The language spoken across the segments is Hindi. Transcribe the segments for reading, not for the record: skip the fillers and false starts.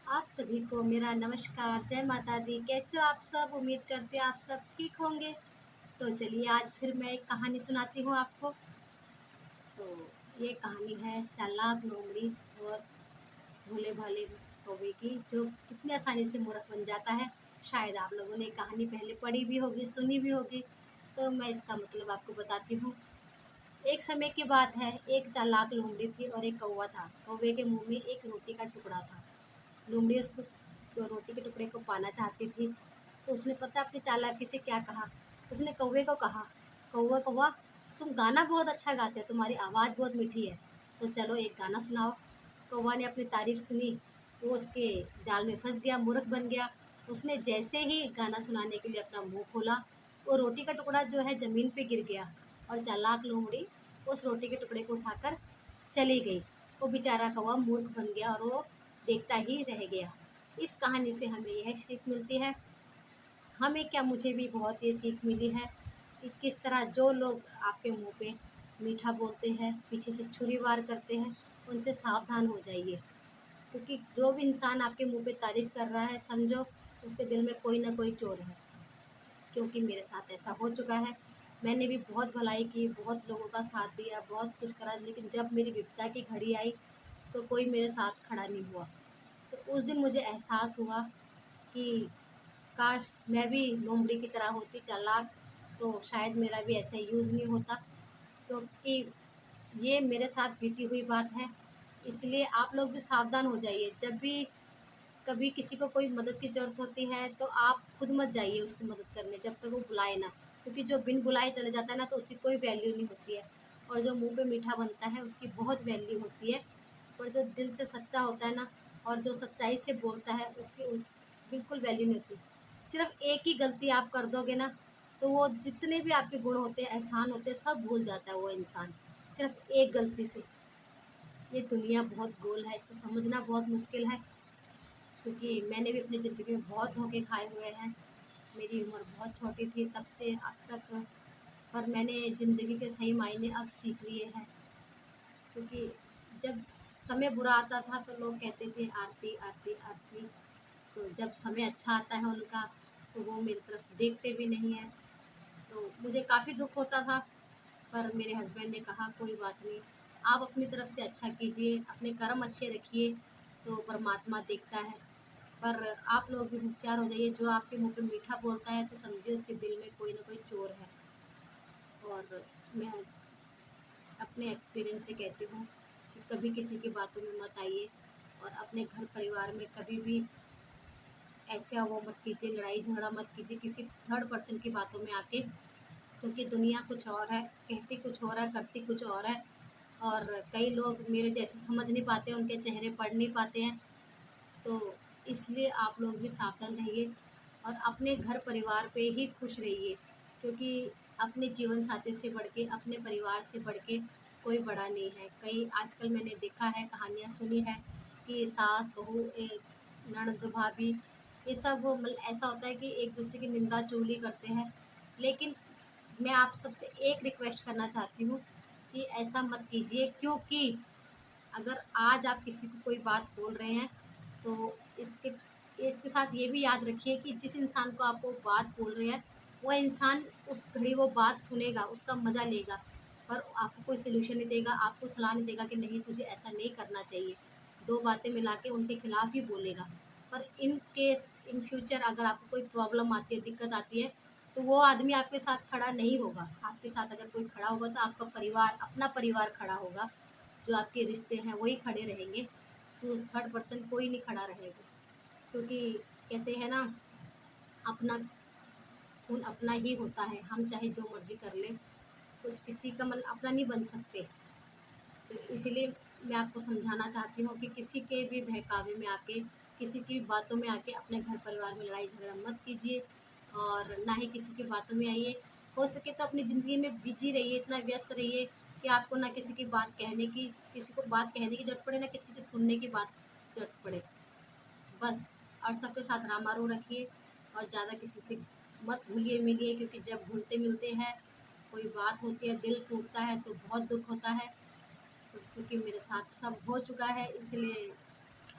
आप सभी को मेरा नमस्कार, जय माता दी। कैसे हो आप सब? उम्मीद करते हैं आप सब ठीक होंगे। तो चलिए आज फिर मैं एक कहानी सुनाती हूँ आपको। तो ये कहानी है चालाक लोमड़ी और भोले-भाले कौवे की, जो कितनी आसानी से मूर्ख बन जाता है। शायद आप लोगों ने ये कहानी पहले पढ़ी भी होगी, सुनी भी होगी, तो मैं इसका मतलब आपको बताती हूँ। एक समय की बात है, एक चालाक लोमड़ी थी और एक कौवा था। कौवे के मुँह में एक रोटी का टुकड़ा था। लोमड़ी उसको जो रोटी के टुकड़े को पाना चाहती थी, तो उसने पता अपनी चालाकी से क्या कहा। उसने कौवे को कहा, कौवा कौवा, तुम गाना बहुत अच्छा गाते हो, तुम्हारी आवाज़ बहुत मीठी है, तो चलो एक गाना सुनाओ। कौवा ने अपनी तारीफ सुनी, वो उसके जाल में फंस गया, मूर्ख बन गया। उसने जैसे ही गाना सुनाने के लिए अपना मुंह खोला, वो रोटी का टुकड़ा जो है ज़मीन पे गिर गया और चालाक लोमड़ी उस रोटी के टुकड़े को उठाकर चली गई। वो बेचारा कौवा मूर्ख बन गया और वो देखता ही रह गया। इस कहानी से हमें यह सीख मिलती है, हमें क्या, मुझे भी बहुत ये सीख मिली है कि किस तरह जो लोग आपके मुंह पे मीठा बोलते हैं, पीछे से छुरी वार करते हैं, उनसे सावधान हो जाइए। क्योंकि जो भी इंसान आपके मुंह पे तारीफ कर रहा है, समझो उसके दिल में कोई ना कोई चोर है। क्योंकि मेरे साथ ऐसा हो चुका है। मैंने भी बहुत भलाई की, बहुत लोगों का साथ दिया, बहुत कुछ करा, लेकिन जब मेरी विपदा की घड़ी आई तो कोई मेरे साथ खड़ा नहीं हुआ। तो उस दिन मुझे एहसास हुआ कि काश मैं भी लोमड़ी की तरह होती चालाक, तो शायद मेरा भी ऐसा यूज़ नहीं होता। क्योंकि ये मेरे साथ बीती हुई बात है। इसलिए आप लोग भी सावधान हो जाइए। जब भी कभी किसी को कोई मदद की ज़रूरत होती है, तो आप खुद मत जाइए उसकी मदद करने जब तक वो बुलाए ना। क्योंकि जो बिन बुलाए चले जाता है ना, तो उसकी कोई वैल्यू नहीं होती है। और जो मुँह पे मीठा बनता है उसकी बहुत वैल्यू होती है। पर जो दिल से सच्चा होता है ना, और जो सच्चाई से बोलता है, उसकी बिल्कुल वैल्यू नहीं होती। सिर्फ़ एक ही गलती आप कर दोगे ना, तो वो जितने भी आपके गुण होते हैं, एहसान होते हैं, सब भूल जाता है वो इंसान, सिर्फ़ एक गलती से। ये दुनिया बहुत गोल है, इसको समझना बहुत मुश्किल है। क्योंकि मैंने भी अपनी ज़िंदगी में बहुत धोखे खाए हुए हैं। मेरी उम्र बहुत छोटी थी तब से अब तक, पर मैंने ज़िंदगी के सही मायने अब सीख लिए हैं। क्योंकि जब समय बुरा आता था तो लोग कहते थे आरती, आरती, आरती। तो जब समय अच्छा आता है उनका, तो वो मेरी तरफ देखते भी नहीं हैं। तो मुझे काफ़ी दुःख होता था, पर मेरे हस्बैंड ने कहा कोई बात नहीं, आप अपनी तरफ से अच्छा कीजिए, अपने कर्म अच्छे रखिए, तो परमात्मा देखता है। पर आप लोग भी होशियार हो जाइए, जो आपके मुँह पे मीठा बोलता है तो समझिए उसके दिल में कोई ना कोई चोर है। और मैं अपने एक्सपीरियंस से कहती हूँ कि कभी किसी की बातों में मत आइए, और अपने घर परिवार में कभी भी ऐसा वो मत कीजिए, लड़ाई झगड़ा मत कीजिए किसी थर्ड पर्सन की बातों में आके। क्योंकि दुनिया कुछ और है, कहती कुछ और है, करती कुछ और है। और कई लोग मेरे जैसे समझ नहीं पाते, उनके चेहरे पढ़ नहीं पाते हैं। तो इसलिए आप लोग भी सावधान रहिए और अपने घर परिवार पे ही खुश रहिए। क्योंकि अपने जीवन साथी से बढ़ के, अपने परिवार से बढ़ के कोई बड़ा नहीं है। कई आजकल मैंने देखा है, कहानियाँ सुनी है कि सास बहू, ननद भाभी, ये सब मतलब ऐसा होता है कि एक दूसरे की निंदा चुगली करते हैं। लेकिन मैं आप सबसे एक रिक्वेस्ट करना चाहती हूँ कि ऐसा मत कीजिए। क्योंकि अगर आज आप किसी को कोई बात बोल रहे हैं, तो इसके इसके साथ ये भी याद रखिए कि जिस इंसान को आप वो बात बोल रहे हैं, वह इंसान उस घड़ी वो बात सुनेगा, उसका मज़ा लेगा, पर आपको कोई सॉल्यूशन नहीं देगा, आपको सलाह नहीं देगा कि नहीं तुझे ऐसा नहीं करना चाहिए। 2 बातें मिला के उनके खिलाफ ही बोलेगा। पर इन केस इन फ्यूचर अगर आपको कोई प्रॉब्लम आती है, दिक्कत आती है, तो वो आदमी आपके साथ खड़ा नहीं होगा। आपके साथ अगर कोई खड़ा होगा तो आपका परिवार, अपना परिवार खड़ा होगा। जो आपके रिश्ते हैं वही खड़े रहेंगे, तो थर्ड पर्सन कोई नहीं खड़ा रहेगा। क्योंकि कहते हैं ना, अपना खून अपना ही होता है, हम चाहे जो मर्जी कर लें, उस किसी का मतलब अपना नहीं बन सकते। तो इसीलिए मैं आपको समझाना चाहती हूँ कि किसी के भी बहकावे में आके, किसी की भी बातों में आके अपने घर परिवार में लड़ाई झगड़ा मत कीजिए, और ना ही किसी की बातों में आइए। हो सके तो अपनी ज़िंदगी में बिजी रहिए, इतना व्यस्त रहिए कि आपको ना किसी की बात कहने की, किसी को बात कहने की ज़रूरत पड़े, ना किसी की सुनने की बात ज़रूरत पड़े। बस। और सबके साथ रामारू रखिए, और ज़्यादा किसी से मत घुलिए मिलिए। क्योंकि जब घुलते मिलते हैं, कोई बात होती है, दिल टूटता है, तो बहुत दुःख होता है। तो क्योंकि मेरे साथ सब हो चुका है, इसलिए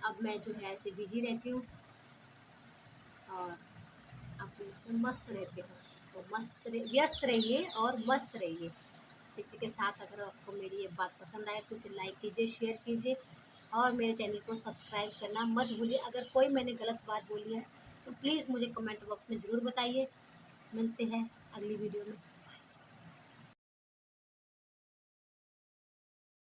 अब मैं जो है ऐसे बिजी रहती हूँ और अपने उसमें मस्त रहते हो। तो व्यस्त रहिए और मस्त रहिए। इसी के साथ अगर आपको मेरी ये बात पसंद आए तो इसे लाइक कीजिए, शेयर कीजिए और मेरे चैनल को सब्सक्राइब करना मत भूलिए। अगर कोई मैंने गलत बात बोली है तो प्लीज़ मुझे कमेंट बॉक्स में ज़रूर बताइए। मिलते हैं अगली वीडियो में।